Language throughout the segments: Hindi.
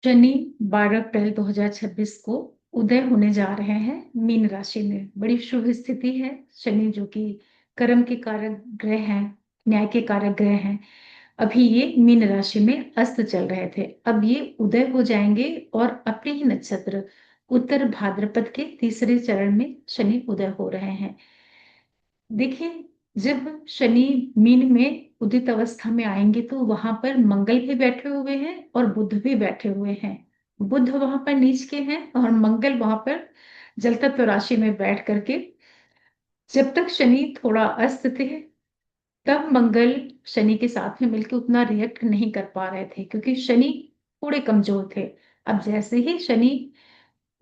शनि 12 अप्रैल 2026 को उदय होने जा रहे हैं मीन राशि में। बड़ी शुभ स्थिति है। शनि जो कि कर्म के कारक ग्रह हैं, न्याय के कारक ग्रह हैं। अभी ये मीन राशि में अस्त चल रहे थे, अब ये उदय हो जाएंगे और अपने ही नक्षत्र उत्तर भाद्रपद के तीसरे चरण में शनि उदय हो रहे हैं। देखिए, जब शनि मीन में उदित अवस्था में आएंगे तो वहां पर मंगल भी बैठे हुए हैं और बुध भी बैठे हुए हैं। बुध वहां पर नीच के हैं और मंगल वहां पर जल तत्व राशि में बैठ करके, जब तक शनि थोड़ा अस्त थे तब मंगल शनि के साथ में मिलकर उतना रिएक्ट नहीं कर पा रहे थे क्योंकि शनि थोड़े कमजोर थे। अब जैसे ही शनि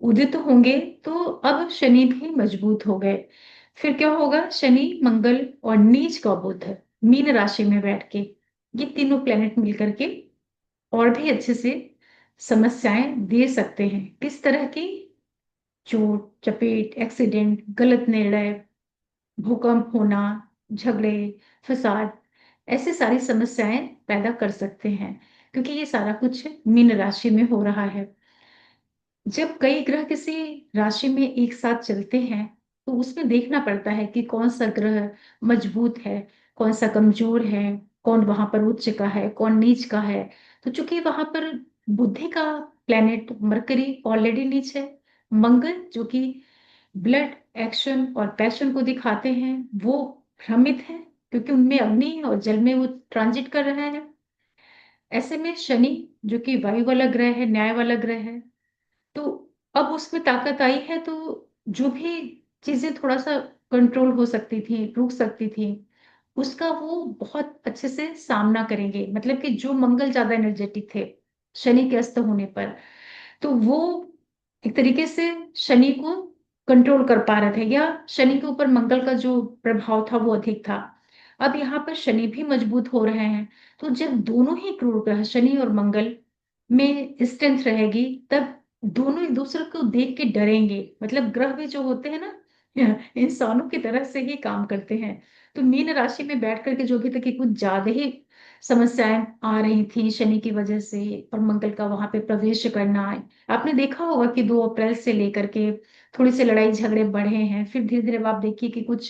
उदित होंगे तो अब शनि भी मजबूत हो गए। फिर क्या होगा, शनि मंगल और नीच का बुध मीन राशि में बैठ के, ये तीनों प्लेनेट मिलकर के और भी अच्छे से समस्याएं दे सकते हैं। किस तरह की? चोट चपेट, एक्सीडेंट, गलत निर्णय, भूकंप होना, झगड़े, फसाद, ऐसे सारी समस्याएं पैदा कर सकते हैं क्योंकि ये सारा कुछ मीन राशि में हो रहा है। जब कई ग्रह किसी राशि में एक साथ चलते हैं तो उसमें देखना पड़ता है कि कौन सा ग्रह मजबूत है, कौन सा कमजोर है, कौन वहां पर उच्च का है, कौन नीच का है। तो चूंकि वहां पर बुद्धि का प्लेनेट मरकरी ऑलरेडी नीच है, मंगल जो कि ब्लड, एक्शन और पैशन को दिखाते हैं, वो भ्रमित है क्योंकि उनमें अग्नि है और जल में वो ट्रांजिट कर रहा है। ऐसे में शनि जो कि वायु वाला ग्रह है, न्याय वाला ग्रह है, तो अब उसमें ताकत आई है। तो जो भी चीजें थोड़ा सा कंट्रोल हो सकती थी, रुक सकती थी, उसका वो बहुत अच्छे से सामना करेंगे। मतलब कि जो मंगल ज्यादा एनर्जेटिक थे शनि के अस्त होने पर, तो वो एक तरीके से शनि को कंट्रोल कर पा रहे थे, या शनि के ऊपर मंगल का जो प्रभाव था वो अधिक था। अब यहाँ पर शनि भी मजबूत हो रहे हैं। तो जब दोनों ही क्रूर ग्रह शनि और मंगल में स्ट्रेंथ रहेगी, तब दोनों एक दूसरे को देख के डरेंगे। मतलब ग्रह भी जो होते हैं ना, इंसानों की तरह से ही काम करते हैं। तो मीन राशि में बैठ करके जो भी तक कि कुछ ज्यादा ही समस्याएं आ रही थी शनि की वजह से, और मंगल का वहां पे प्रवेश करना, आपने देखा होगा कि 2 अप्रैल से लेकर के थोड़ी सी लड़ाई झगड़े बढ़े हैं। फिर धीरे धीरे आप देखिए कि कुछ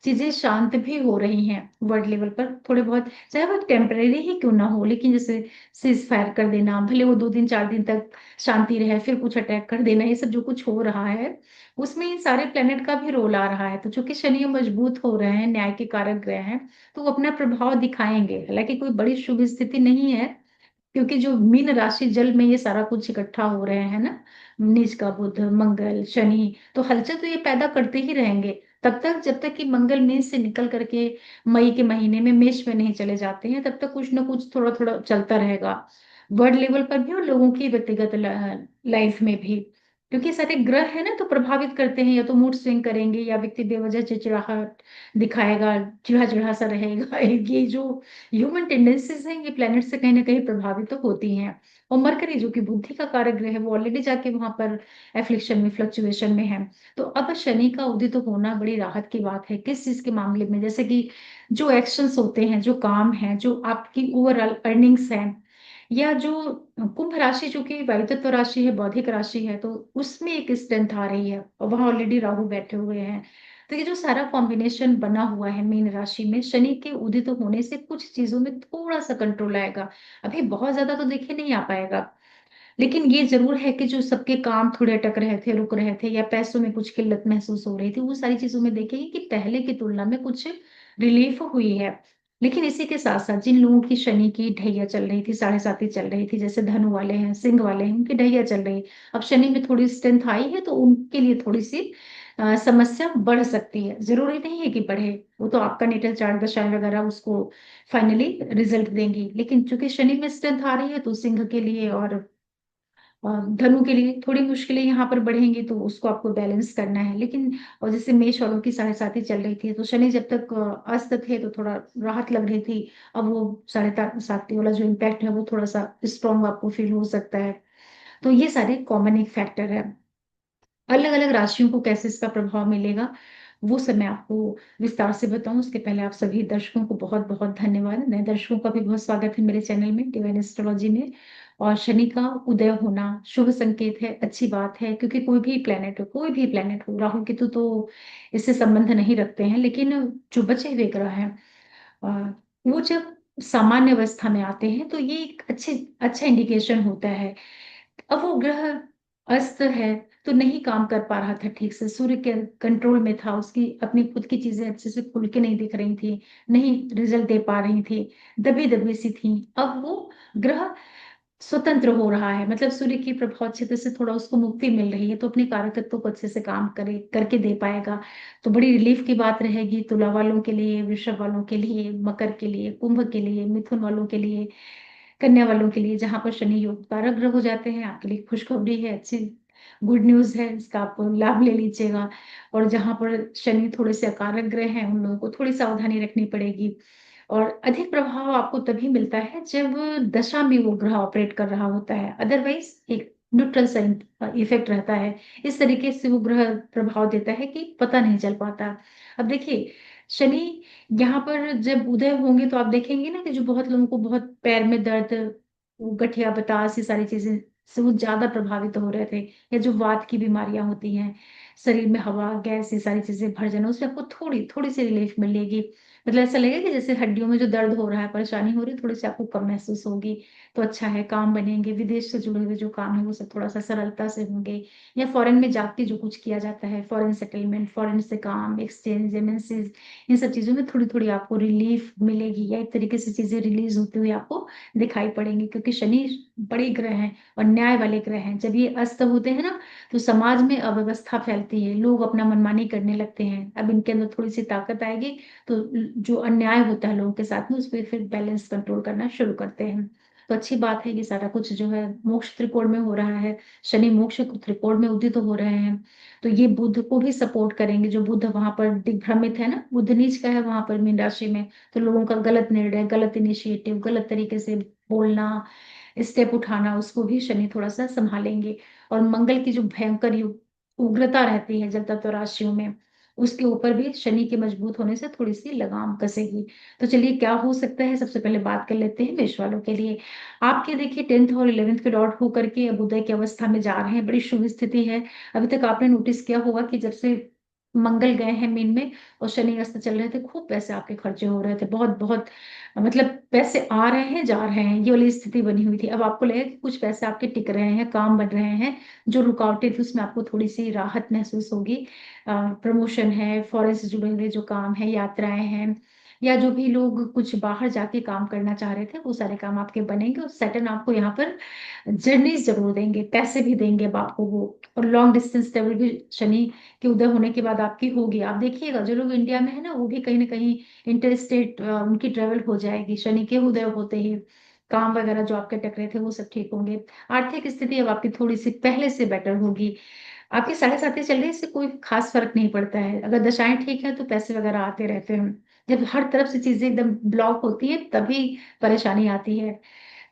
चीजें शांत भी हो रही हैं वर्ल्ड लेवल पर, थोड़े बहुत, चाहे वो टेम्परेरी ही क्यों ना हो। लेकिन जैसे सीज फायर कर देना, भले वो 2 दिन 4 दिन तक शांति रहे, फिर कुछ अटैक कर देना, ये सब जो कुछ हो रहा है उसमें इन सारे प्लेनेट का भी रोल आ रहा है। तो चूंकि शनि मजबूत हो रहे हैं, न्याय के कारक ग्रह हैं, तो वो अपना प्रभाव दिखाएंगे। हालांकि कोई बड़ी शुभ स्थिति नहीं है क्योंकि जो मीन राशि जल में ये सारा कुछ इकट्ठा हो रहे हैं ना, नीच का बुध, मंगल, शनि, तो हलचल तो ये पैदा करते ही रहेंगे तब तक, जब तक कि मंगल मेष से निकल करके मई के महीने में मेष में नहीं चले जाते हैं। तब तक कुछ ना कुछ थोड़ा थोड़ा चलता रहेगा वर्ल्ड लेवल पर भी और लोगों की व्यक्तिगत लाइफ में भी। क्योंकि सारे ग्रह है ना, तो प्रभावित करते हैं। या तो मूड स्विंग करेंगे, या व्यक्ति बेवजह चिड़चिड़ाहट दिखाएगा, चिढ़ा चिढ़ा सा रहेगा। ये जो ह्यूमन टेंडेंसीज हैं, ये प्लेनेट से कहीं ना कहीं प्रभावित तो होती हैं। और मरकरी जो कि बुद्धि का कारक ग्रह है, वो ऑलरेडी जाके वहां पर एफ्लिक्शन में, फ्लक्चुएशन में है। तो अब शनि का उदित होना बड़ी राहत की बात है। किस चीज के मामले में? जैसे कि जो एक्शंस होते हैं, जो काम है, जो आपकी ओवरऑल अर्निंग्स हैं, या जो कुंभ राशि जो कि वायु तत्व राशि है, बौद्धिक राशि है, तो उसमें एक स्ट्रेंथ आ रही है और वहां ऑलरेडी राहु बैठे हुए हैं। तो ये जो सारा कॉम्बिनेशन बना हुआ है मीन राशि में, शनि के उदित होने से कुछ चीजों में थोड़ा सा कंट्रोल आएगा। अभी बहुत ज्यादा तो देखिए नहीं आ पाएगा, लेकिन ये जरूर है कि जो सबके काम थोड़े अटक रहे थे, रुक रहे थे, या पैसों में कुछ किल्लत महसूस हो रही थी, वो सारी चीजों में देखेंगे कि पहले की तुलना में कुछ रिलीफ हुई है। लेकिन इसी के साथ साथ जिन लोगों की शनि की ढैया चल रही थी, साढ़े साथी चल रही थी, जैसे धनु वाले हैं, सिंह वाले हैं, उनकी ढैया चल रही, अब शनि में थोड़ी स्ट्रेंथ आई है तो उनके लिए थोड़ी सी समस्या बढ़ सकती है। जरूरी नहीं है कि बढ़े, वो तो आपका नेटल चार्ट दशा वगैरह उसको फाइनली रिजल्ट देंगी। लेकिन चूंकि शनि में स्ट्रेंथ आ रही है तो सिंह के लिए और धनु के लिए थोड़ी मुश्किलें यहाँ पर बढ़ेंगी, तो उसको आपको बैलेंस करना है। लेकिन और जैसे मेष वालों की साढ़े साथी चल रही थी, तो शनि जब तक अस्त थे तो थोड़ा राहत लग रही थी। अब वो साढ़े साथी वाला जो इम्पैक्ट है वो थोड़ा सा स्ट्रॉन्ग आपको फील हो सकता है। तो ये सारे कॉमन एक फैक्टर है। अलग अलग राशियों को कैसे इसका प्रभाव मिलेगा वो सब मैं आपको विस्तार से बताऊं, उसके पहले आप सभी दर्शकों को बहुत बहुत धन्यवाद। नए दर्शकों का भी बहुत स्वागत है मेरे चैनल में, डिवाइन एस्ट्रोलॉजी में। और शनि का उदय होना शुभ संकेत है, अच्छी बात है, क्योंकि कोई भी प्लेनेट हो, राहु केतु तो इससे संबंध नहीं रखते हैं, लेकिन जो बचे हुए ग्रह हैं अ, वो जब सामान्य अवस्था में आते हैं तो ये एक अच्छा इंडिकेशन होता है। अब वो ग्रह अस्त है तो नहीं काम कर पा रहा था ठीक से, सूर्य के कंट्रोल में था, उसकी अपनी खुद की चीजें अच्छे से खुल के नहीं दिख रही थी, नहीं रिजल्ट दे पा रही थी, दबी दबी सी थी। अब वो ग्रह स्वतंत्र हो रहा है, मतलब सूर्य की प्रभाव क्षेत्र से थोड़ा उसको मुक्ति मिल रही है, तो अपने कारकत्व को अच्छे से काम करे करके दे पाएगा। तो बड़ी रिलीफ की बात रहेगी तुला वालों के लिए, वृषभ वालों के लिए, मकर के लिए, कुंभ के लिए, मिथुन वालों के लिए, कन्या वालों के लिए, जहां पर शनि योग कारक ग्रह हो जाते हैं, आपके लिए खुशखबरी है, अच्छी गुड न्यूज है, इसका आप लाभ ले लीजिएगा। और जहां पर शनि थोड़े से अकारक ग्रह हैं, उन लोगों को थोड़ी सावधानी रखनी पड़ेगी। और अधिक प्रभाव आपको तभी मिलता है जब दशा में वो ग्रह ऑपरेट कर रहा होता है, अदरवाइज एक न्यूट्रल साइन इफेक्ट रहता है। इस तरीके से वो ग्रह प्रभाव देता है कि पता नहीं चल पाता। अब देखिए, शनि यहाँ पर जब उदय होंगे तो आप देखेंगे ना कि जो बहुत लोगों को बहुत पैर में दर्द, वो गठिया बतास, ये सारी चीजें से वो ज्यादा प्रभावित हो रहे थे, या जो वात की बीमारियां होती हैं, शरीर में हवा गैस ये सारी चीजें भर जाना, उसमें आपको थोड़ी थोड़ी सी रिलीफ मिलेगी। मतलब ऐसा लगेगा कि जैसे हड्डियों में जो दर्द हो रहा है, परेशानी हो रही है, थोड़ी सी आपको कम महसूस होगी। तो अच्छा है, काम बनेंगे, विदेश से जुड़े हुए जो काम है वो सब थोड़ा सा सरलता से होंगे। या फॉरेन में जाके जो कुछ किया जाता है, फॉरेन सेटलमेंट, फॉरेन से काम, एक्सचेंज, एमएनसीज, इन सब चीजों में थोड़ी थोड़ी आपको रिलीफ मिलेगी, या एक तरीके से चीजें रिलीज होती हुई आपको दिखाई पड़ेंगी, क्योंकि शनि बड़े ग्रह हैं और न्याय वाले ग्रह हैं। जब ये अस्त होते हैं ना, तो समाज में अव्यवस्था फैलती है, लोग अपना मनमानी करने लगते हैं। अब इनके अंदर थोड़ी सी ताकत आएगी तो जो अन्याय होता है लोगों के साथ में, उस पर फिर बैलेंस कंट्रोल करना शुरू करते हैं। तो अच्छी बात है, ये सारा कुछ जो है मोक्ष त्रिकोण में हो रहा है, शनि मोक्ष त्रिकोण में उदित हो रहे हैं। तो ये बुध को भी सपोर्ट करेंगे, जो बुध वहां पर दिग्भ्रमित है ना, बुध नीच का है वहां पर मीन राशि में, तो लोगों का गलत निर्णय, गलत इनिशिएटिव, गलत तरीके से बोलना, स्टेप उठाना, उसको भी शनि थोड़ा सा संभालेंगे। और मंगल की जो भयंकर उग्रता रहती है जब तत्व राशियों में, उसके ऊपर भी शनि के मजबूत होने से थोड़ी सी लगाम कसेगी। तो चलिए, क्या हो सकता है, सबसे पहले बात कर लेते हैं मेष वालों के लिए। आपके देखिए 10th और 11th के डॉट होकर के अब उदय की अवस्था में जा रहे हैं, बड़ी शुभ स्थिति है। अभी तक आपने नोटिस किया होगा कि जब से मंगल गए हैं मीन में और शनि अस्त चल रहे थे, खूब पैसे आपके खर्चे हो रहे थे, बहुत बहुत, मतलब पैसे आ रहे हैं जा रहे हैं, ये वाली स्थिति बनी हुई थी। अब आपको लगेगा कि कुछ पैसे आपके टिक रहे हैं, काम बन रहे हैं, जो रुकावटें थी उसमें आपको थोड़ी सी राहत महसूस होगी। प्रमोशन है, फॉरेन से जुड़े हुए जो काम है, यात्राएं हैं, या जो भी लोग कुछ बाहर जाके काम करना चाह रहे थे, वो सारे काम आपके बनेंगे। और सैटर्न आपको यहाँ पर जर्नीज जरूर देंगे, पैसे भी देंगे अब आपको वो। और लॉन्ग डिस्टेंस ट्रेवल भी शनि के उदय होने के बाद आपकी होगी। आप देखिएगा, जो लोग इंडिया में है ना, वो भी कहीं ना कहीं इंटर स्टेट उनकी ट्रेवल हो जाएगी शनि के उदय होते ही। काम वगैरह जो आपके टकरे थे वो सब ठीक होंगे। आर्थिक स्थिति अब आपकी थोड़ी सी पहले से बेटर होगी। आपके 7.5 चल रहे हैं, इससे कोई खास फर्क नहीं पड़ता है, अगर दशाएं ठीक है तो पैसे वगैरह आते रहते हैं। जब हर तरफ से चीजें एकदम ब्लॉक होती है तभी परेशानी आती है।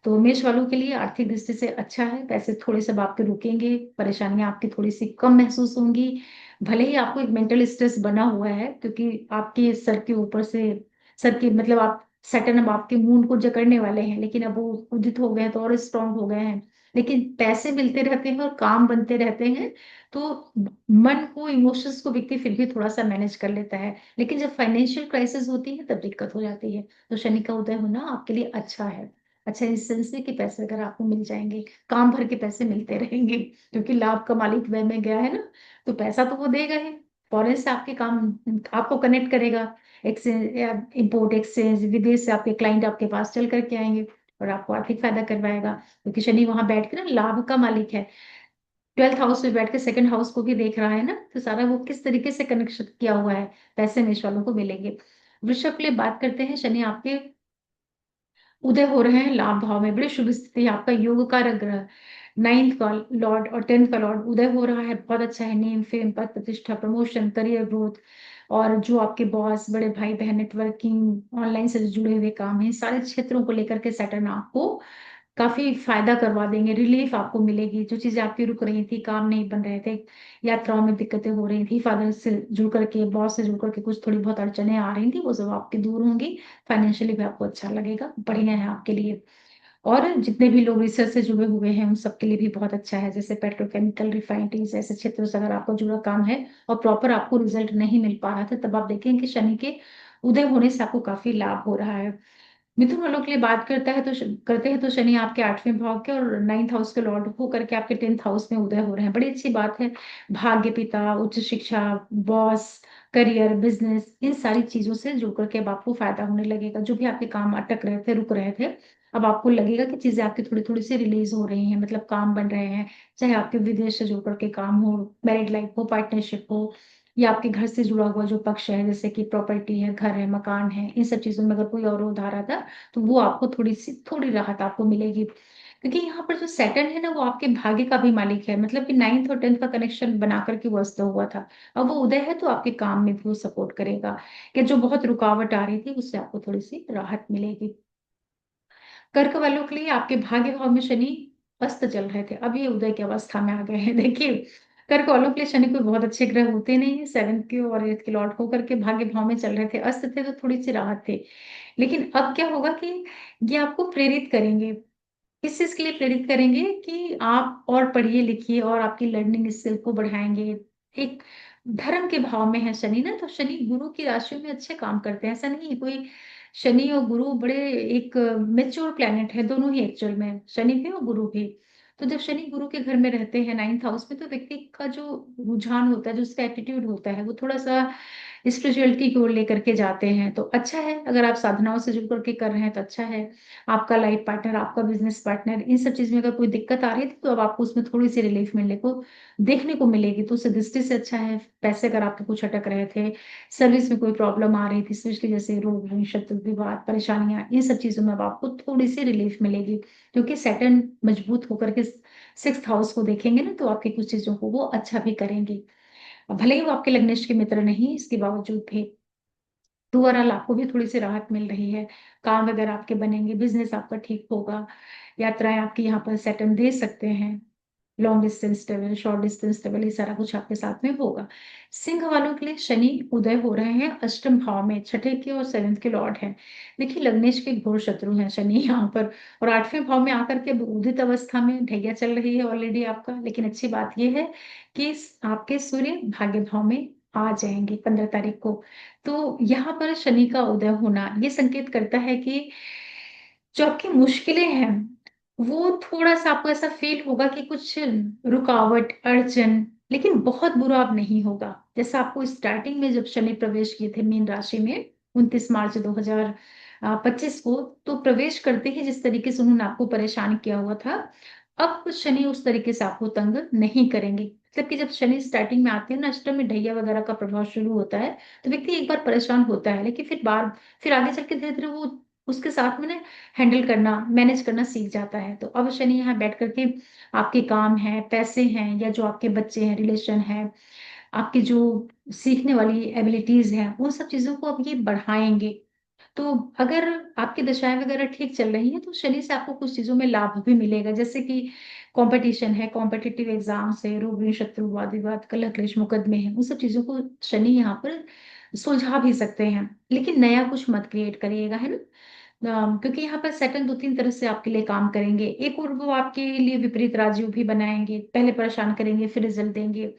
तो मेष वालों के लिए आर्थिक दृष्टि से अच्छा है, पैसे थोड़े सब आपके रुकेंगे, परेशानियां आपकी थोड़ी सी कम महसूस होंगी। भले ही आपको एक मेंटल स्ट्रेस बना हुआ है, क्योंकि आपके सर के ऊपर से, सर की मतलब आप सैटर्न अब आपके मूड को जकड़ने वाले हैं, लेकिन अब वो उदित हो गए हैं तो और स्ट्रांग हो गए हैं। लेकिन पैसे मिलते रहते हैं और काम बनते रहते हैं, तो मन को, इमोशंस को व्यक्ति फिर भी थोड़ा सा मैनेज कर लेता है। लेकिन जब फाइनेंशियल क्राइसिस होती है तब दिक्कत हो जाती है। तो शनि का उदय होना आपके लिए अच्छा है। अच्छा, इस सेंस से कि पैसे अगर आपको मिल जाएंगे, काम भर के पैसे मिलते रहेंगे, क्योंकि लाभ का मालिक वह में गया है ना, तो पैसा तो वो देगा ही। फॉरेन से आपके काम आपको कनेक्ट करेगा, एक्सचेंज या इम्पोर्ट एक्सचेंज, विदेश से आपके क्लाइंट आपके पास चल करके आएंगे और आपको आर्थिक फायदा करवाएगा, क्योंकि शनि वहां बैठ के ना लाभ का मालिक है, 12th हाउस में बैठ के सेकंड हाउस को भी देख रहा है ना, तो सारा वो किस तरीके से कनेक्शन किया हुआ है, पैसे मेष वालों को मिलेंगे। वृषभ के लिए बात करते हैं, शनि आपके उदय हो रहे हैं लाभ भाव में, बड़ी शुभ स्थिति है, आपका योग कारक ग्रह 9th का लॉर्ड और 10th का लॉर्ड उदय हो रहा है, बहुत अच्छा है। नेम फेम पद प्रतिष्ठा प्रमोशन करियर ग्रोथ, और जो आपके बॉस बड़े भाई बहन नेटवर्किंग ऑनलाइन से जुड़े हुए काम है, सारे क्षेत्रों को लेकर के सैटर्न आपको काफी फायदा करवा देंगे, रिलीफ आपको मिलेगी। जो चीजें आपकी रुक रही थी, काम नहीं बन रहे थे, यात्राओं में दिक्कतें हो रही थी, फादर से जुड़ करके, बॉस से जुड़ करके कुछ थोड़ी बहुत अड़चने आ रही थी, वो सब आपकी दूर होंगी। फाइनेंशियली भी आपको अच्छा लगेगा, बढ़िया है आपके लिए। और जितने भी लोग रिसर्च से जुड़े हुए हैं उन सबके लिए भी बहुत अच्छा है, जैसे पेट्रोकेमिकल रिफाइनरीज ऐसे क्षेत्रों से अगर आपको जुड़ा काम है और प्रॉपर आपको रिजल्ट नहीं मिल पा रहा था, तब आप देखेंगे कि शनि के उदय होने से आपको काफी लाभ हो रहा है। मिथुन वालों के लिए बात करते हैं तो शनि आपके 8वें भाव के और 9th हाउस के लॉर्ड हो करके आपके 10th हाउस में उदय हो रहे हैं, बड़ी अच्छी बात है। भाग्य, पिता, उच्च शिक्षा, बॉस, करियर, बिजनेस, इन सारी चीजों से जुड़ करके अब आपको फायदा होने लगेगा। जो भी आपके काम अटक रहे थे, रुक रहे थे, अब आपको लगेगा कि चीजें आपकी थोड़ी थोड़ी सी रिलीज हो रही हैं, मतलब काम बन रहे हैं। चाहे आपके विदेश से जुड़ करके काम हो, मैरिड लाइफ हो, पार्टनरशिप हो, या आपके घर से जुड़ा हुआ जो पक्ष है, जैसे कि प्रॉपर्टी है, घर है, मकान है, इन सब चीजों में अगर कोई और उधार आता तो वो आपको थोड़ी राहत आपको मिलेगी। क्योंकि यहाँ पर जो सैटर्न है ना, वो आपके भाग्य का भी मालिक है, मतलब कि 9th और 10th का कनेक्शन बना करके वो अस्त हुआ था। अब वो उदय है तो आपके काम में भी वो सपोर्ट करेगा, कि जो बहुत रुकावट आ रही थी उससे आपको थोड़ी सी राहत मिलेगी। कर्क वालों के लिए आपके भाग्य भाव में शनि अस्त चल रहे थे, अब ये उदय की अवस्था में आ गए हैं। देखिए, कर्क वालों के लिए शनि कोई बहुत अच्छे ग्रह होते नहीं है, 7th के और 8th के लॉर्ड होकर के भाग्य भाव में चल रहे थे, अस्त थे तो थोड़ी सी राहत थे। लेकिन अब क्या होगा कि ये आपको प्रेरित करेंगे, किस चीज के लिए प्रेरित करेंगे कि आप और पढ़िए लिखिए और आपकी लर्निंग स्किल को बढ़ाएंगे। एक धर्म के भाव में है शनि ना, तो शनि गुरु की राशि में अच्छे काम करते हैं, ऐसा नहीं है कोई। शनि और गुरु बड़े एक मेच्योर प्लेनेट है, दोनों ही एक्चुअल में, शनि भी और गुरु भी। तो जब शनि गुरु के घर में रहते हैं 9th हाउस में, तो व्यक्ति का जो रुझान होता है, जो उसका एटीट्यूड होता है, वो थोड़ा सा स्पिरिचुअलिटी की ओर लेकर के जाते हैं, तो अच्छा है। अगर आप साधनाओं से जुड़ करके कर रहे हैं तो अच्छा है। आपका लाइफ पार्टनर, आपका बिजनेस पार्टनर, इन सब चीज में अगर कोई दिक्कत आ रही थी तो अब आपको उसमें थोड़ी सी रिलीफ मिलने को देखने को मिलेगी, तो उस दृष्टि से अच्छा है। पैसे अगर आपके कुछ अटक रहे थे, सर्विस में कोई प्रॉब्लम आ रही थी, स्पेशली जैसे रोग, शत्रु, विवाद, परेशानियां, इन सब चीजों में अब आपको थोड़ी सी रिलीफ मिलेगी, क्योंकि सैटर्न मजबूत होकर के 6th हाउस को देखेंगे ना, तो आपकी कुछ चीजों को वो अच्छा भी करेंगे। भले ही वो आपके लग्नेश के मित्र नहीं, इसके बावजूद भी तो ओवरऑल आपको भी थोड़ी सी राहत मिल रही है। काम वगैरह आपके बनेंगे, बिजनेस आपका ठीक होगा, यात्राएं आपकी यहाँ पर सेटल दे सकते हैं, long distance travel, short distance travel, ये सारा कुछ आपके साथ में होगा। सिंह वालों के लिए शनि उदय हो रहे हैं 8th भाव में, 6ठे के और 7th के लॉर्ड हैं। देखिए, लग्नेश के घोर शत्रु हैं शनि यहाँ पर, और 8वें भाव में आकर के उदित अवस्था में ढैया चल रही है ऑलरेडी आपका। लेकिन अच्छी बात यह है कि आपके सूर्य भाग्य भाव में आ जाएंगे 15 तारीख को। तो यहाँ पर शनि का उदय होना ये संकेत करता है कि जो आपकी मुश्किलें हैं, वो थोड़ा सा आपको ऐसा फील होगा कि कुछ रुकावट, अड़चन, लेकिन बहुत बुरा अब नहीं होगा। जैसा आपको स्टार्टिंग में जब शनि प्रवेश किए थे मीन राशि में 29 मार्च 2025 को, तो प्रवेश करते ही जिस तरीके से उन्होंने आपको परेशान किया हुआ था, अब शनि उस तरीके से आपको तंग नहीं करेंगे। मतलब कि जब शनि स्टार्टिंग में आते हैं ना, अष्टम में ढैया वगैरह का प्रभाव शुरू होता है, तो व्यक्ति एक बार परेशान होता है, लेकिन फिर आगे चल के धीरे धीरे वो उसके साथ में ना हैंडल करना, मैनेज करना सीख जाता है। तो अब शनि यहाँ बैठ करके आपके काम है, पैसे हैं, या जो आपके बच्चे हैं, रिलेशन है, आपकी जो सीखने वाली एबिलिटीज हैं, उन सब चीजों को अब ये बढ़ाएंगे। तो अगर आपकी दशाएं वगैरह ठीक चल रही हैं तो शनि से आपको कुछ चीजों में लाभ भी मिलेगा, जैसे कि कंपटीशन है, कॉम्पिटिटिव एग्जाम से, रोग, शत्रु, वाद विवाद, कलह क्लेश, मुकदमे हैं, उन सब चीजों को शनि यहाँ पर सुलझा भी सकते हैं। लेकिन नया कुछ मत क्रिएट करिएगा, है ना। क्योंकि यहाँ पर सेटल 2-3 तरह से आपके लिए काम करेंगे। एक और वो आपके लिए विपरीत राजयोग भी बनाएंगे, पहले परेशान करेंगे फिर रिजल्ट देंगे,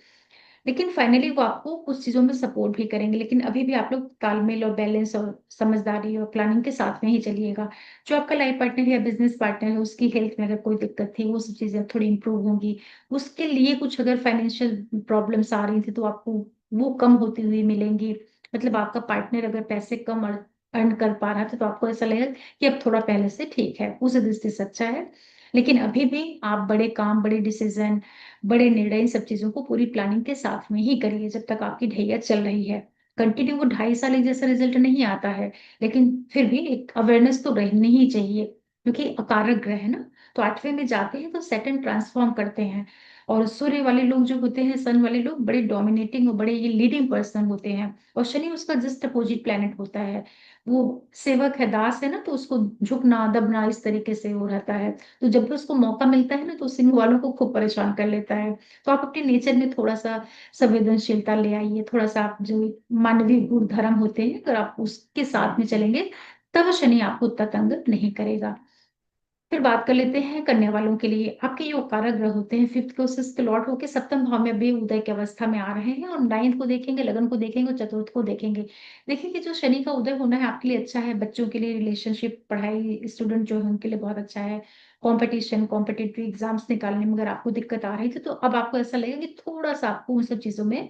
लेकिन फाइनली वो आपको कुछ चीजों में सपोर्ट भी करेंगे। लेकिन अभी भी आप लोग तालमेल और बैलेंस और समझदारी और प्लानिंग के साथ में ही चलिएगा। जो आपका लाइफ पार्टनर या बिजनेस पार्टनर है, उसकी हेल्थ में अगर कोई दिक्कत थी, वो सब चीजें अब थोड़ी इंप्रूव होंगी। उसके लिए कुछ अगर फाइनेंशियल प्रॉब्लम्स आ रही थी तो आपको वो कम होती हुई मिलेंगी। मतलब आपका पार्टनर अगर पैसे कम अर्न कर पा रहा था, तो आपको ऐसा लगेगा कि अब थोड़ा पहले से ठीक है, उस दृष्टि से अच्छा है। लेकिन अभी भी आप बड़े काम, बड़े डिसीजन, बड़े निर्णय, इन सब चीजों को पूरी प्लानिंग के साथ में ही करिए जब तक आपकी ढैया चल रही है। कंटिन्यू वो 2.5 साल एक जैसा रिजल्ट नहीं आता है, लेकिन फिर भी एक अवेयरनेस तो रहनी ही चाहिए, क्योंकि अकारक ग्रह है ना। तो 8वें में जाते हैं तो सेटन ट्रांसफॉर्म करते हैं, और सूर्य वाले लोग जो होते हैं, सन वाले लोग बड़े डोमिनेटिंग और बड़े ये लीडिंग पर्सन होते हैं, और शनि उसका जस्ट अपोजिट प्लेनेट होता है। वो सेवक है, दास है ना, तो उसको झुकना दबना इस तरीके से वो रहता है। तो जब भी उसको मौका मिलता है ना, तो सिंह वालों को खूब परेशान कर लेता है। तो आप अपने नेचर में थोड़ा सा संवेदनशीलता ले आइए, थोड़ा सा आप जो मानवीय गुण धर्म होते हैं, अगर आप उसके साथ में चलेंगे, तब शनि आपको उतना तंग नहीं करेगा। फिर बात कर लेते हैं कन्या वालों के लिए। आपके जो कारक ग्रह होते हैं फिफ्थ को सिक्स्थ लॉर्ड होके सप्तम भाव में अभी उदय की अवस्था में आ रहे हैं, और नाइन्थ को देखेंगे, लगन को देखेंगे और चतुर्थ को देखेंगे। देखिए कि जो शनि का उदय होना है आपके लिए अच्छा है, बच्चों के लिए, रिलेशनशिप, पढ़ाई, स्टूडेंट जो है उनके लिए बहुत अच्छा है। कॉम्पिटिशन, कॉम्पिटिटिव एग्जाम्स निकालने में अगर आपको दिक्कत आ रही थी तो अब आपको ऐसा लगेगा कि थोड़ा सा आपको उन सब चीजों में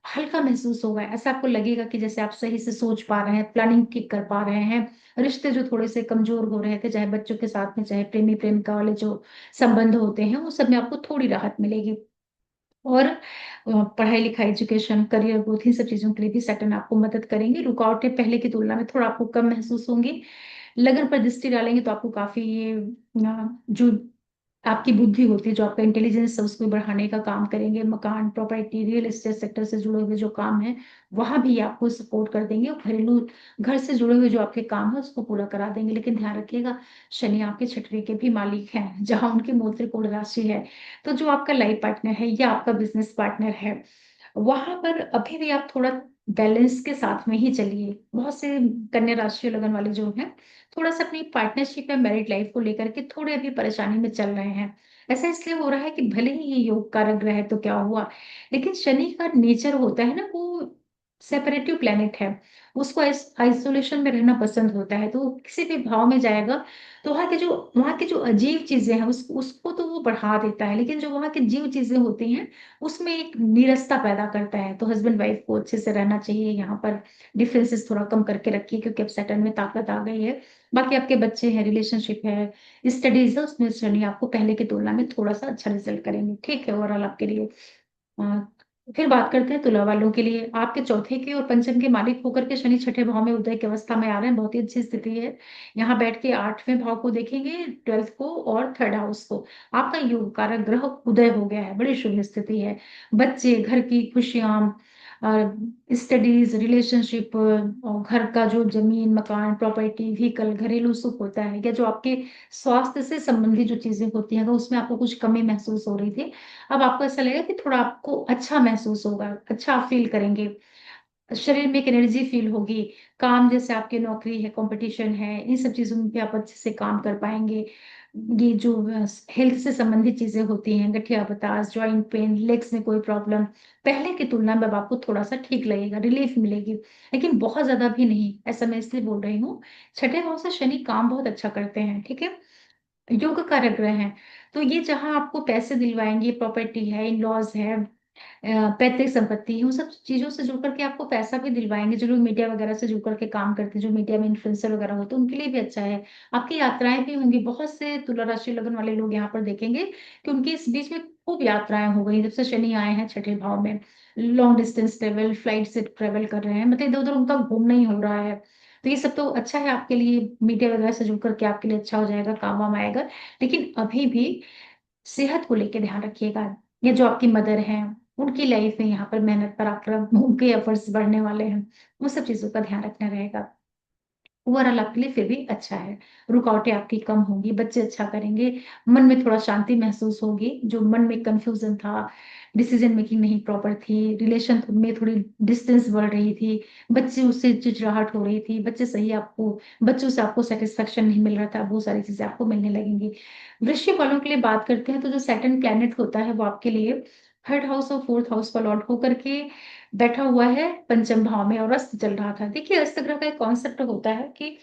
हल्का महसूस होगा। ऐसा आपको लगेगा कि जैसे आप सही से सोच पा रहे हैं, प्लानिंग ठीक कर पा रहे हैं। रिश्ते जो थोड़े से कमजोर हो रहे थे, चाहे बच्चों के साथ में, चाहे प्रेमी प्रेमिका वाले जो संबंध होते हैं, वो सब में आपको थोड़ी राहत मिलेगी। और पढ़ाई लिखाई, एजुकेशन, करियर ग्रोथ, इन सब चीजों के लिए भी सैटर्न आपको मदद करेंगे। रुकावटें पहले की तुलना में थोड़ा आपको कम महसूस होंगी। लगन पर दृष्टि डालेंगे तो आपको काफी ये जो आपकी बुद्धि होती है, जो आपका इंटेलिजेंस है, उसको बढ़ाने का काम करेंगे। मकान, प्रॉपर्टी, रियल एस्टेट सेक्टर से जुड़े हुए जो काम है वहां भी आपको सपोर्ट कर देंगे, और घरेलू घर से जुड़े हुए जो आपके काम है उसको पूरा करा देंगे। लेकिन ध्यान रखिएगा, शनि आपके छठवे के भी मालिक हैं, जहां उनकी मूल त्रिकोण राशि है। तो जो आपका लाइफ पार्टनर है या आपका बिजनेस पार्टनर है, वहां पर अभी भी आप थोड़ा बैलेंस के साथ में ही चलिए। बहुत से कन्या राशि और लगन वाले जो हैं थोड़ा सा अपनी पार्टनरशिप या मैरिड लाइफ को लेकर के थोड़े अभी परेशानी में चल रहे हैं। ऐसा इसलिए हो रहा है कि भले ही ये योग कारक ग्रह है तो क्या हुआ, लेकिन शनि का नेचर होता है ना, वो सेपरेटिव प्लेनेट है। उसको आइसोलेशन में रहना पसंद होता है, तो वो किसी भी भाव में जाएगा तो वहाँ की जो अजीब चीजें हैं उसको तो वो बढ़ा देता है, लेकिन जो वहाँ की जीव चीजें होती हैं उसमें एक नीरसता पैदा करता है। तो हस्बैंड वाइफ को अच्छे से रहना चाहिए, यहाँ पर डिफरेंसेस थोड़ा कम करके रखिए, क्योंकि अब सैटर्न में ताकत आ गई है। बाकी आपके बच्चे हैं, रिलेशनशिप है, स्टडीज है, उसमें शनि आपको पहले की तुलना में थोड़ा सा अच्छा रिजल्ट करेंगे। ठीक है, ओवरऑल आपके लिए। अ, फिर बात करते हैं तुला वालों के लिए। आपके चौथे के और पंचम के मालिक होकर के शनि छठे भाव में उदय की अवस्था में आ रहे हैं, बहुत ही अच्छी स्थिति है। यहाँ बैठ के आठवें भाव को देखेंगे, ट्वेल्थ को और थर्ड हाउस को। आपका योग कारक ग्रह उदय हो गया है, बड़ी शुभ स्थिति है। बच्चे, घर की खुशियां, स्टडीज, रिलेशनशिप, और घर का जो जमीन, मकान, प्रॉपर्टी, व्हीकल, घरेलू सुख होता है, या जो आपके स्वास्थ्य से संबंधित जो चीजें होती हैं, अगर उसमें आपको कुछ कमी महसूस हो रही थी, अब आपको ऐसा लगेगा कि थोड़ा आपको अच्छा महसूस होगा, अच्छा आप फील करेंगे। शरीर में एक एनर्जी फील होगी। काम, जैसे आपकी नौकरी है, कंपटीशन है, इन सब चीजों में भी आप अच्छे से काम कर पाएंगे। ये जो हेल्थ से संबंधित चीजें होती हैं, गठिया बतास, जॉइंट पेन, लेग्स में कोई प्रॉब्लम, पहले की तुलना में अब आपको थोड़ा सा ठीक लगेगा, रिलीफ मिलेगी। लेकिन बहुत ज्यादा भी नहीं, ऐसा मैं इसलिए बोल रही हूँ, छठे भाव से शनि काम बहुत अच्छा करते हैं, ठीक है, योग कारक ग्रह हैं। तो ये जहां आपको पैसे दिलवाएंगे, प्रॉपर्टी है, इन लॉज है, पैतृक संपत्ति है, उन सब चीजों से जुड़ करके आपको पैसा भी दिलवाएंगे। जो लोग मीडिया वगैरह से जुड़ करके काम करते हैं, जो मीडिया में इन्फ्लुएंसर वगैरह होते हैं, उनके लिए भी अच्छा है। आपकी यात्राएं भी होंगी। बहुत से तुला राशि लगन वाले लोग यहाँ पर देखेंगे कि उनकी इस बीच में खूब यात्राएं हो गई, जब से शनि आए हैं छठे भाव में। लॉन्ग डिस्टेंस ट्रेवल, फ्लाइट से ट्रेवल कर रहे हैं, मतलब इधर उधर उनका घूमना ही हो रहा है। तो ये सब तो अच्छा है आपके लिए, मीडिया वगैरह से जुड़ करके आपके लिए अच्छा हो जाएगा, काम वाम आएगा। लेकिन अभी भी सेहत को लेके ध्यान रखिएगा। या जो आपकी मदर हैं, उनकी लाइफ में यहाँ पर मेहनत, पराक्रम, उनके एफर्ट्स बढ़ने वाले हैं, वो सब चीजों का ध्यान रखना रहेगा। ओवरऑल आपके लिए फिर भी अच्छा है। रुकावटें आपकी कम होंगी, बच्चे अच्छा करेंगे, मन में थोड़ा शांति महसूस होगी। जो मन में कंफ्यूजन था, डिसीजन मेकिंग नहीं प्रॉपर थी, रिलेशन में थोड़ी डिस्टेंस बढ़ रही थी, बच्चे उससे चिड़चिड़ाहट हो रही थी, बच्चों से आपको सेटिस्फेक्शन नहीं मिल रहा था, बहुत सारी चीजें आपको मिलने लगेंगी। वृश्चिक वालों के लिए बात करते हैं तो जो सैटर्न प्लैनेट होता है वो आपके लिए थर्ड हाउस और फोर्थ हाउस पर लॉर्ड होकर के बैठा हुआ है पंचम भाव में, और अस्त चल रहा था। देखिए, अस्त ग्रह का एक कॉन्सेप्ट होता है कि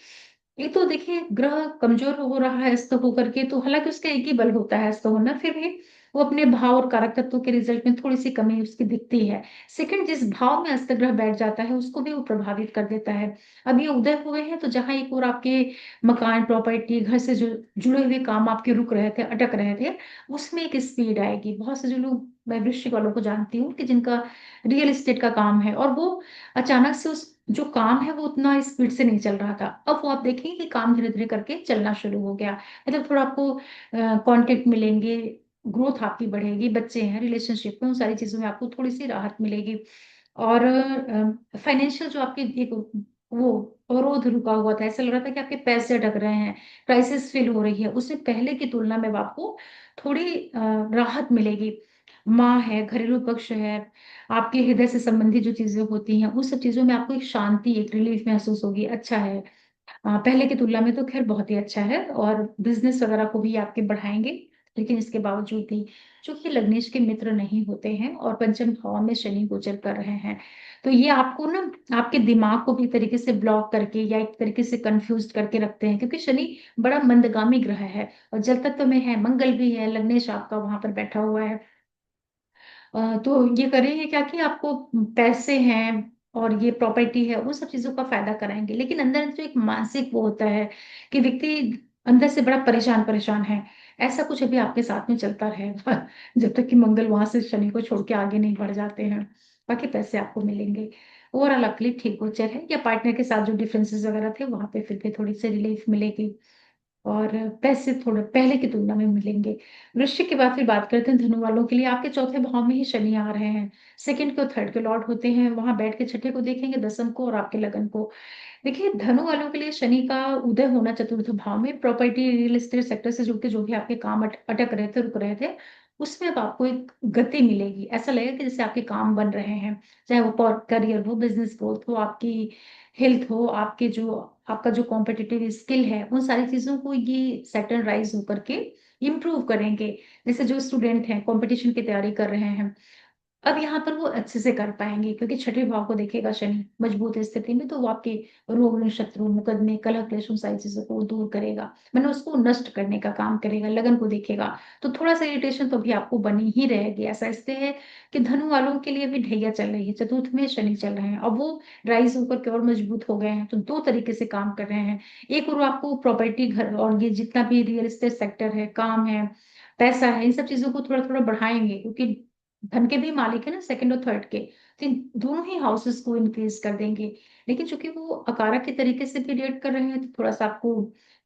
ये तो देखिए ग्रह कमजोर हो रहा है अस्त होकर के, तो हालांकि उसका एक ही बल होता है अस्त होना, फिर भी वो अपने भाव और कारक तत्वों के रिजल्ट में थोड़ी सी कमी उसकी दिखती है। सेकंड, जिस भाव में अस्त ग्रह बैठ जाता है उसको भी वो प्रभावित कर देता है। अब ये उदय हुए हैं तो जहां एक और आपके मकान, प्रॉपर्टी, घर से जो जुड़े हुए काम आपके रुक रहे थे, अटक रहे थे, उसमें एक स्पीड आएगी। बहुत से जो लोग, मैं वृश्चिक वालों को जानती हूँ कि जिनका रियल एस्टेट का काम है, और वो अचानक से उस जो काम है वो उतना स्पीड से नहीं चल रहा था, अब वो आप देखेंगे कि काम धीरे धीरे करके चलना शुरू हो गया। मतलब थोड़ा आपको कांटेक्ट मिलेंगे, ग्रोथ आपकी बढ़ेगी, बच्चे हैं, रिलेशनशिप में, उन सारी चीजों में आपको थोड़ी सी राहत मिलेगी। और फाइनेंशियल जो आपके एक वो अवरोध रुका हुआ था, ऐसा लग रहा था कि आपके पैसे अटक रहे हैं, क्राइसिस फील हो रही है, उससे पहले की तुलना में अब आपको थोड़ी राहत मिलेगी। माँ है, घरेलू पक्ष है, आपके हृदय से संबंधित जो चीजें होती हैं, उन सब चीजों में आपको एक शांति, एक रिलीफ महसूस होगी, अच्छा है। पहले की तुलना में तो खैर बहुत ही अच्छा है और बिजनेस वगैरह को भी आपके बढ़ाएंगे। लेकिन इसके बावजूद भी चूंकि लग्नेश के मित्र नहीं होते हैं और पंचम भाव में शनि गोचर कर रहे हैं, तो ये आपको ना आपके दिमाग को भी एक तरीके से ब्लॉक करके या एक तरीके से कंफ्यूज करके रखते हैं, क्योंकि शनि बड़ा मंदगामी ग्रह है और जल तत्व में है, मंगल भी है, लग्नेश आपका वहां पर बैठा हुआ है। तो ये करेंगे क्या कि आपको पैसे हैं और ये प्रॉपर्टी है उन सब चीजों का फायदा कराएंगे, लेकिन अंदर जो एक मानसिक वो होता है कि व्यक्ति अंदर से बड़ा परेशान परेशान है, ऐसा कुछ अभी आपके साथ में चलता रहेगा जब तक कि मंगल वहां से शनि को छोड़ के आगे नहीं बढ़ जाते हैं। बाकी पैसे आपको मिलेंगे। ओवरऑल आपके लिए ठीक गोचर है, या पार्टनर के साथ जो डिफरेंसेस वगैरह थे वहां पे फिर भी थोड़ी सी रिलीफ मिलेगी और पैसे थोड़े पहले की तुलना में मिलेंगे। वृश्चिक के बाद फिर बात करते हैं धनु वालों के लिए। आपके चौथे भाव में ही शनि आ रहे हैं, सेकंड के और थर्ड के लॉर्ड होते हैं, वहां बैठ के छठे को देखेंगे, दसम को और आपके लगन को। देखिए धनु वालों के लिए शनि का उदय होना चतुर्थ भाव में प्रॉपर्टी रियल एस्टेट सेक्टर से जुड़ के जो भी आपके काम अटक रहे थे रुक रहे थे, उसमें अब आपको एक गति मिलेगी। ऐसा लगेगा कि जैसे आपके काम बन रहे हैं, चाहे वो करियर हो, बिजनेस ग्रोथ हो, आपकी हेल्थ हो, आपके जो आपका जो कॉम्पिटिटिव स्किल है, उन सारी चीजों को ये सेटल राइज होकर के इम्प्रूव करेंगे। जैसे जो स्टूडेंट हैं कंपटीशन की तैयारी कर रहे हैं, अब यहाँ पर वो अच्छे से कर पाएंगे, क्योंकि छठे भाव को देखेगा शनि मजबूत स्थिति में, तो वो आपके रोग ऋण शत्रु मुकदमे कलह क्लेश उन सारी चीजों को दूर करेगा, मतलब उसको नष्ट करने का काम करेगा। लगन को देखेगा तो थोड़ा सा इरिटेशन तो भी आपको बनी ही रहेगी। ऐसा इसलिए है कि धनु वालों के लिए भी ढैया चल रही है, चतुर्थ में शनि चल रहे हैं, अब वो राइज होकर के और मजबूत हो गए हैं, तो दो तरीके से काम कर रहे हैं। एक और आपको प्रॉपर्टी घर और ये जितना भी रियल एस्टेट सेक्टर है, काम है, पैसा है, इन सब चीजों को थोड़ा थोड़ा बढ़ाएंगे, क्योंकि धन के भी मालिक है ना सेकंड और थर्ड के, तो इन दोनों ही हाउसेस को इंक्रीज कर देंगे। लेकिन चूंकि वो अकारक के तरीके से भी रेट कर रहे हैं, तो थोड़ा सा आपको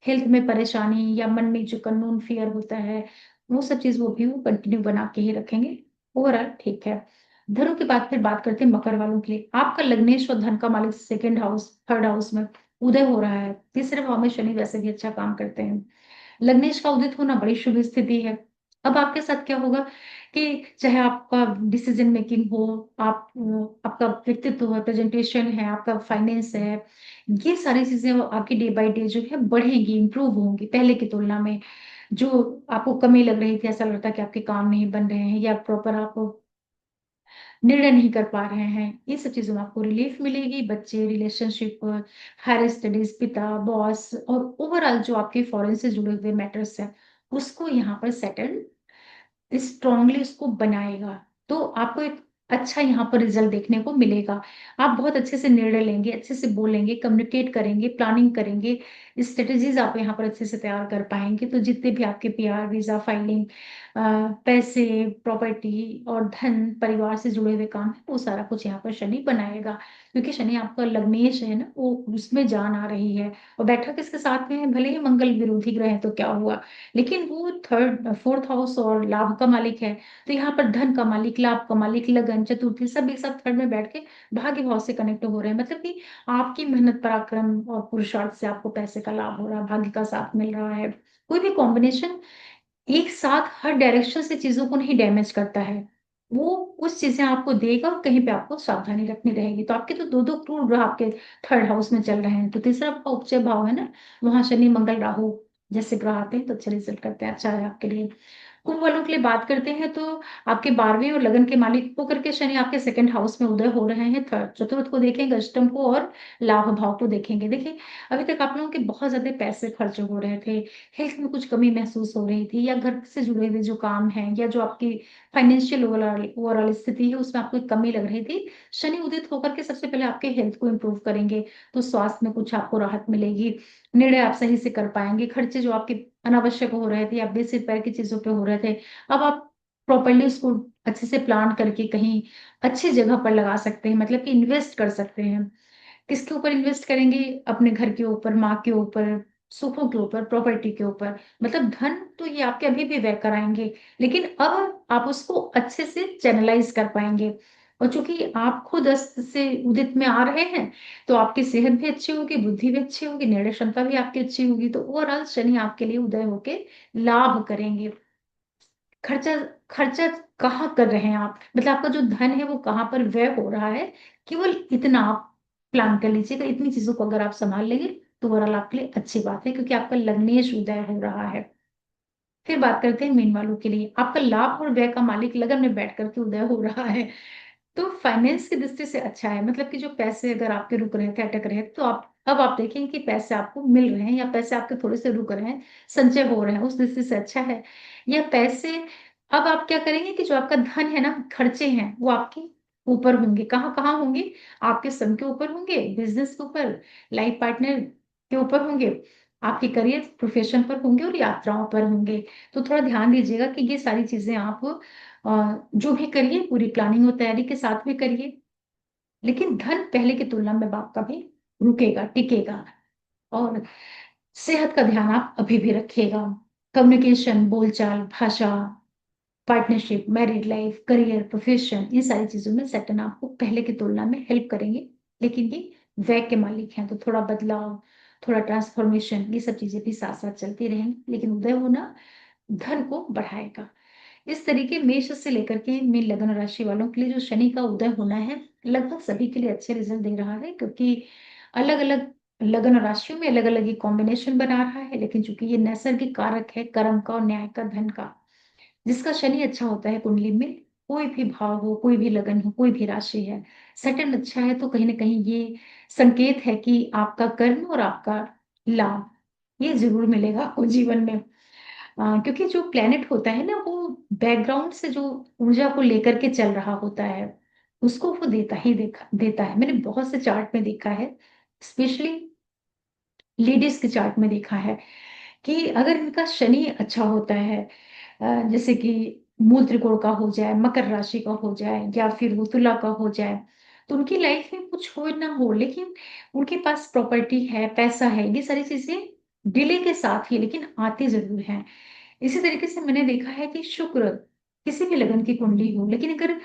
हेल्थ में परेशानी या मन में जो कानून फियर होता है, वो सब चीज वो भी वो कंटिन्यू बना के ही रखेंगे। ओवरऑल ठीक है। धनु के बाद फिर बात करते हैं मकर वालों के लिए। आपका लग्नेश और धन का मालिक सेकंड हाउस थर्ड हाउस में उदय हो रहा है, तीसरे भाव में शनि वैसे भी अच्छा काम करते हैं। लग्नेश का उदित होना बड़ी शुभ स्थिति है। अब आपके साथ क्या होगा कि चाहे आपका डिसीजन मेकिंग हो, आप आपका व्यक्तित्व है, प्रेजेंटेशन है, आपका फाइनेंस है, ये सारी चीजें आपकी डे बाय डे जो है बढ़ेंगी, इंप्रूव होंगी पहले की तुलना में। जो आपको कमी लग रही थी, ऐसा लगता है कि आपके काम नहीं बन रहे हैं या प्रॉपर आप निर्णय नहीं कर पा रहे हैं, ये सब चीजों में आपको रिलीफ मिलेगी। बच्चे, रिलेशनशिप, हायर स्टडीज, पिता, बॉस और ओवरऑल जो आपके फॉरेन से जुड़े हुए मैटर्स हैं, उसको यहाँ पर सेटल स्ट्रांगली उसको बनाएगा। तो आपको एक अच्छा यहाँ पर रिजल्ट देखने को मिलेगा। आप बहुत अच्छे से निर्णय लेंगे, अच्छे से बोलेंगे, कम्युनिकेट करेंगे, प्लानिंग करेंगे, स्ट्रेटेजीज आप यहाँ पर अच्छे से तैयार कर पाएंगे। तो जितने भी आपके पीआर, वीजा फाइलिंग, पैसे, प्रॉपर्टी और धन, परिवार से जुड़े हुए काम है, वो सारा कुछ यहाँ पर शनि बनाएगा। क्योंकि शनि आपका लग्नेश है ना, वो उसमें जान आ रही है और बैठा किसके साथ में है, भले ही मंगल विरोधी ग्रह है तो क्या हुआ, लेकिन वो थर्ड फोर्थ हाउस और लाभ का मालिक है। तो यहाँ पर धन का मालिक, लाभ का मालिक, लगन, चतुर्थी सब एक साथ थर्ड में बैठ के भाग्य भाव से कनेक्ट हो रहे हैं, मतलब कि आपकी मेहनत, पराक्रम और पुरुषार्थ से आपको पैसे का लाभ हो रहा है, भाग्य का साथ मिल रहा है। कोई भी कॉम्बिनेशन एक साथ हर डायरेक्शन से चीजों को नहीं डैमेज करता है, वो उस चीजें आपको देगा और कहीं पे आपको सावधानी रखनी रहेगी। तो आपके तो दो दो क्रूर ग्रह आपके थर्ड हाउस में चल रहे हैं, तो तीसरा आपका उपचय भाव है ना, वहां शनि मंगल राहु जैसे ग्रह आते हैं तो अच्छे रिजल्ट करते हैं, अच्छा है आपके लिए। कुंभ वालों के लिए बात करते हैं तो आपके 12वें और लगन के मालिक होकर के शनि आपके सेकंड हाउस में उदय हो रहे हैं, थर्ड चतुर्थ को देखेंगे, अष्टम को और लाभ भाव को देखेंगे। देखिए अभी तक आप लोगों के बहुत ज्यादा पैसे खर्च हो रहे थे, हेल्थ में कुछ कमी महसूस हो रही थी, या घर से जुड़े हुए जो काम है या जो आपकी फाइनेंशियल ओवरऑल स्थिति है उसमें आपको एक कमी लग रही थी। शनि उदित होकर के सबसे पहले आपके हेल्थ को इम्प्रूव करेंगे, तो स्वास्थ्य में कुछ आपको राहत मिलेगी, निर्णय आप सही से कर पाएंगे। खर्चे जो आपके अनावश्यक हो रहे थे या बेसिक पैर की चीजों पे हो रहे थे, अब आप प्रॉपरली उसको अच्छे से प्लान करके कहीं अच्छी जगह पर लगा सकते हैं, मतलब कि इन्वेस्ट कर सकते हैं। किसके ऊपर इन्वेस्ट करेंगे? अपने घर के ऊपर, माँ के ऊपर, सुखों के ऊपर, प्रॉपर्टी के ऊपर। मतलब धन तो ये आपके अभी भी व्यय कराएंगे, लेकिन अब आप उसको अच्छे से चैनलाइज कर पाएंगे। और चूंकि आप खुद अस्त से उदित में आ रहे हैं, तो आपकी सेहत भी अच्छी होगी, बुद्धि भी अच्छी होगी, निर्णय क्षमता भी आपकी अच्छी होगी, तो ओवरऑल शनि आपके लिए उदय होके लाभ करेंगे। खर्चा खर्चा कहाँ कर रहे हैं आप, मतलब आपका जो धन है वो कहाँ पर व्यय हो रहा है, केवल इतना आप प्लान कर लीजिएगा। इतनी चीजों को अगर आप संभाल लेंगे तो ओवरऑल आपके लिए अच्छी बात है, क्योंकि आपका लग्नेश उदय हो रहा है। फिर बात करते हैं मीन वालों के लिए। आपका लाभ और व्यय का मालिक लगन में बैठ करके उदय हो रहा है, तो फाइनेंस की दृष्टि से अच्छा है। मतलब कि जो पैसे अगर आपके रुक रहे थे, अटक रहे थे, तो आप अब आप देखेंगे कि पैसे आपको मिल रहे हैं, या पैसे आपके थोड़े से रुक रहे हैं, संचय हो रहे हैं, उस दृष्टि से अच्छा है। या पैसे अब आप क्या करेंगे कि जो आपका धन है ना, खर्चे हैं, वो आपके ऊपर होंगे। कहाँ कहाँ होंगे? आपके श्रम के ऊपर होंगे, बिजनेस के ऊपर, लाइफ पार्टनर के ऊपर होंगे, आपके करियर प्रोफेशन पर होंगे, और यात्राओं पर होंगे। तो थोड़ा ध्यान दीजिएगा कि ये सारी चीजें आप जो भी करिए पूरी प्लानिंग और तैयारी के साथ में करिए। लेकिन धन पहले की तुलना में आपका भी रुकेगा, टिकेगा। और सेहत का ध्यान आप अभी भी रखिएगा। कम्युनिकेशन, बोलचाल, भाषा, partnership, married life, career, profession, इन सारी चीजों में सेटन आपको पहले की तुलना में हेल्प करेंगे। लेकिन ये व्यय के मालिक हैं, तो थोड़ा बदलाव, थोड़ा ट्रांसफॉर्मेशन, ये सब चीजें भी साथ साथ चलती रहेंगी। लेकिन उदय होना धन को बढ़ाएगा। इस तरीके मेष से लेकर के मीन लगन राशि वालों के लिए जो शनि का उदय होना है, लगभग सभी के लिए अच्छे रिजल्ट दे रहा है, क्योंकि अलग अलग लगन राशियों में अलग अलग ये कॉम्बिनेशन बना रहा है। लेकिन चूंकि ये नैसर्गिक कारक है, कर्म का और न्याय का, धन का, जिसका शनि अच्छा होता है कुंडली में, कोई भी भाव हो, कोई भी लगन हो, कोई भी राशि है, सटन अच्छा है, तो कहीं ना कहीं ये संकेत है कि आपका कर्म और आपका लाभ ये जरूर मिलेगा आपको जीवन में। क्योंकि जो प्लेनेट होता है ना, वो बैकग्राउंड से जो ऊर्जा को लेकर के चल रहा होता है, उसको वो देता है। मैंने बहुत से चार्ट में देखा है, स्पेशली लेडीज के चार्ट में देखा है, कि अगर इनका शनि अच्छा होता है, जैसे कि मूल त्रिकोण का हो जाए, मकर राशि का हो जाए, या फिर वो तुला का हो जाए, तो उनकी लाइफ में कुछ हो ना हो, लेकिन उनके पास प्रॉपर्टी है, पैसा है, ये सारी चीजें डिले के साथ ही लेकिन आती जरूर हैं। इसी तरीके से मैंने देखा है कि शुक्र किसी भी लगन की कुंडली हो, लेकिन अगर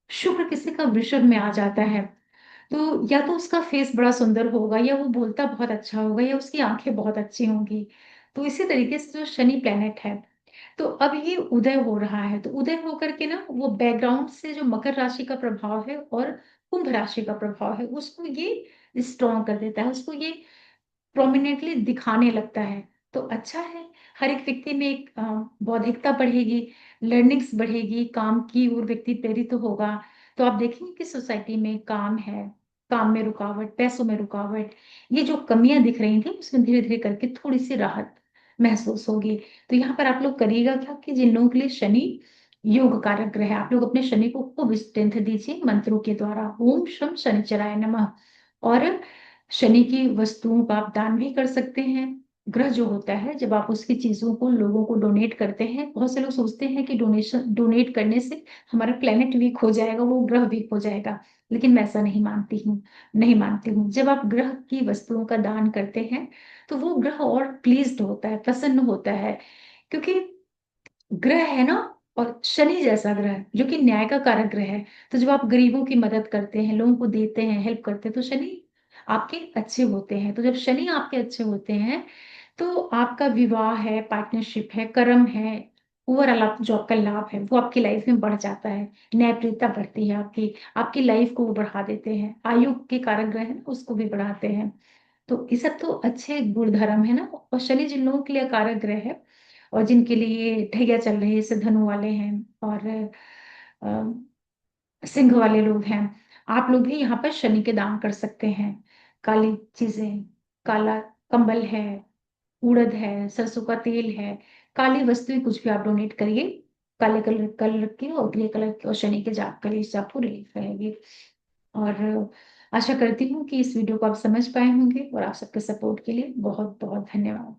शुक्र किसी का वृषभ में आ जाता है, तो या तो उसका फेस बड़ा सुंदर होगा, या वो बोलता बहुत अच्छा होगा, या उसकी आंखें बहुत अच्छी होंगी। तो इसी तरीके से जो शनि प्लेनेट है, तो अब ये उदय हो रहा है, तो उदय होकर के ना वो बैकग्राउंड से जो मकर राशि का प्रभाव है और कुंभ राशि का प्रभाव है, उसको ये स्ट्रॉन्ग कर देता है, उसको ये प्रोमिनेंटली दिखाने लगता है। तो अच्छा है, हर एक व्यक्ति में एक बौद्धिकता बढ़ेगी, लर्निंग्स बढ़ेगी, काम की ओर व्यक्ति प्रेरित तो होगा। तो आप देखेंगे कि सोसाइटी में काम है, काम में रुकावट, पैसों में रुकावट, ये जो कमियां दिख रही थी, उसमें धीरे धीरे करके थोड़ी सी राहत महसूस होगी। तो यहाँ पर आप लोग करिएगा क्या, कि जिन लोगों के लिए शनि योग कारक ग्रह है, आप लोग अपने शनि को खूब स्ट्रेंथ दीजिए मंत्रों के द्वारा, ओम शम शनिचराय नमः। और शनि की वस्तुओं का आप दान भी कर सकते हैं। ग्रह जो होता है, जब आप उसकी चीजों को लोगों को डोनेट करते हैं, बहुत से लोग सोचते हैं कि डोनेट करने से हमारा प्लेनेट वीक हो जाएगा, वो ग्रह वीक हो जाएगा। लेकिन मैं ऐसा नहीं मानती हूँ। जब आप ग्रह की वस्तुओं का दान करते हैं, तो वो ग्रह और प्लीज्ड होता है, प्रसन्न होता है। क्योंकि ग्रह है ना, और शनि जैसा ग्रह जो कि न्याय का कारक ग्रह है, तो जब आप गरीबों की मदद करते हैं, लोगों को देते हैं, हेल्प करते हैं, तो शनि आपके अच्छे होते हैं। तो जब शनि आपके अच्छे होते हैं, तो आपका विवाह है, पार्टनरशिप है, कर्म है, ओवरऑल आप जो आपका लाभ है वो आपकी लाइफ में बढ़ जाता है। न्यायप्रियता बढ़ती है आपकी, आपकी लाइफ को वो बढ़ा देते हैं। आयु के कारक ग्रह है ना, उसको भी बढ़ाते हैं। तो ये सब तो अच्छे गुणधर्म है ना। और शनि जिन लोगों के लिए कारक ग्रह है, और जिनके लिए ढैया चल रहे हैं, जैसे धनु वाले हैं, और सिंह वाले लोग हैं, आप लोग भी यहाँ पर शनि के दान कर सकते हैं। काली चीजें, काला कंबल है, उड़द है, सरसों का तेल है, काली वस्तुएं कुछ भी आप डोनेट करिए, काले कलर कलर की और ग्रे कलर की, और शनि के जाप करिए, इससे आपको रिलीफ रहेगी। और आशा करती हूँ कि इस वीडियो को आप समझ पाए होंगे, और आप सबके सपोर्ट के लिए बहुत बहुत धन्यवाद।